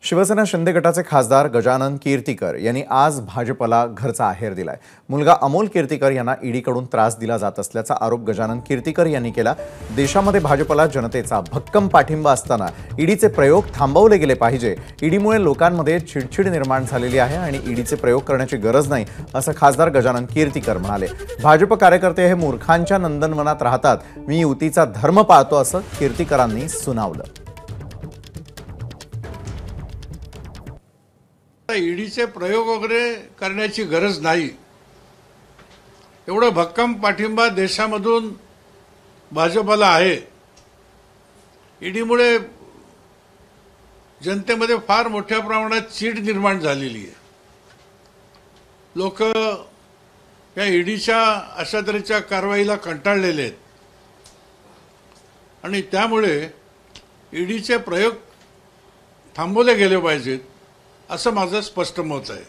शिवसेना शिंदे गटाचे खासदार गजानन कीर्तिकर यांनी आज भाजपला घरचा आहेर दिलाय। मुलगा अमोल कीर्तिकर यांना ईडीकडून त्रास दिला जात असल्याचा आरोप गजानन कीर्तिकर यांनी केला। देशामध्ये भाजपला जनतेचा भक्कम पाठिंबा असताना ईडीचे प्रयोग थांबवले गेले पाहिजे। ईडीमुळे लोकांमध्ये चिडचिड निर्माण झालेली आहे आणि ईडीचे प्रयोग करण्याची गरज नाही, असं खासदार गजानन कीर्तिकर म्हणाले। भाजप कार्यकर्ते हे मूर्खांच्या नंदनवनात राहतात, मी युतीचा धर्म पाळतो असं कीर्तिकरांनी सुनावलं। ईडीचे प्रयोग वगैरे करण्याची गरज नाही, एवढा भक्कम पाठिंबा देशामधून भाजपला आहे। ईडीमुळे जनतेमध्ये फार मोठ्या प्रमाणात चीड निर्माण झालेली आहे। लोक या ईडीच्या अशा तऱ्हेच्या कारवाईला कंटाळलेले आहेत आणि त्यामुळे ईडीचे प्रयोग थांबवले गेले पाहिजेत असं माझं स्पष्ट मत आहे।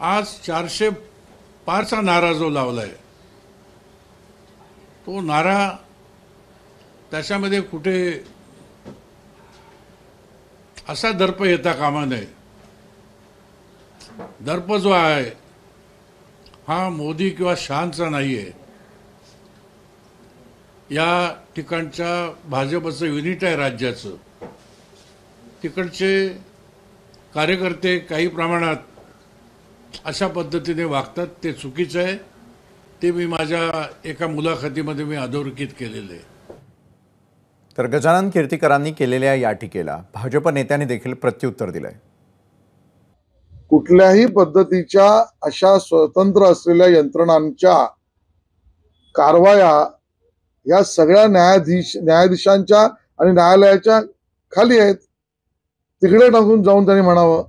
आज 405चा नारा जो लावलाय तो नारा त्याच्यामध्ये कुठे असा दर्प येता कामा नये। दर्प जो आहे हा मोदी किंवा शहांचा नाहीये, या ठिकाणच्या भाजपचं युनिट आहे राज्याचं। तिकडचे कार्यकर्ते काही प्रमाणात अशा पद्धतीने वागतात, ते चुकीचं आहे। ते मी माझ्या एका मुलाखतीमध्ये मी अधोरेखित केलेलं आहे। तर गजानन कीर्तिकरांनी केलेल्या या टीकेला भाजप नेत्यांनी देखील प्रत्युत्तर दिलंय। कुठल्याही पद्धतीच्या अशा स्वतंत्र असलेल्या यंत्रणांच्या कारवाया या सगळ्या न्यायाधीशांच्या आणि न्यायालयाच्या खाली आहेत, तिकडे टाकून जाऊन त्यांनी म्हणावं।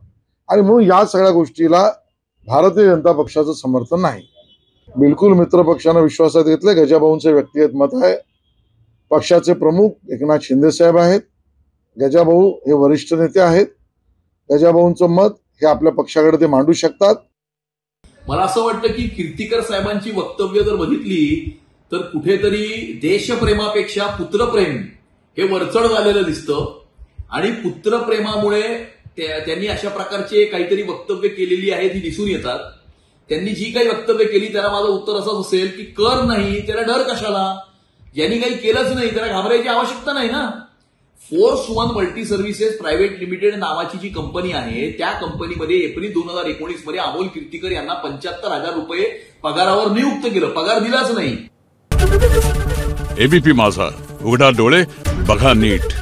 आणि म्हणून या सगळ्या गोष्टीला भारतीय जनता पक्षाचं समर्थन नाही। बिलकुल मित्र पक्षानं विश्वासात घेतले। गजाभाऊंचे व्यक्तिगत मत आहे। पक्षाचे प्रमुख एकनाथ शिंदे साहेब आहेत। गजाभाऊ हे वरिष्ठ नेते आहेत। गजाभाऊंचं मत हे आपल्या पक्षाकडे ते मांडू शकतात। मला असं वाटतं की कीर्तिकर साहेबांची वक्तव्य जर बघितली तर कुठेतरी देशप्रेमापेक्षा पुत्रप्रेम हे वरचढ झालेलं दिसतं आणि पुत्रप्रेमामुळे त्यांनी अशा प्रकारचे काहीतरी वक्तव्य केलेली आहेत ही दिसून येतात। त्यांनी जी काही वक्तव्य केली त्याला माझं उत्तर असंच असेल की कर नाही त्याला डर कशाला, ज्यांनी काही केलंच नाही त्याला घाबरायची आवश्यकता नाही ना। Force one multi services private limited नावाची जी कंपनी आहे त्या कंपनीमध्ये एप्रिल 2019 मध्ये अमोल कीर्तिकर यांना 75,000 रुपये पगारावर नियुक्त केलं, पगार दिलाच नाही। एबीपी माझा, उघडा डोळे बघा नीट।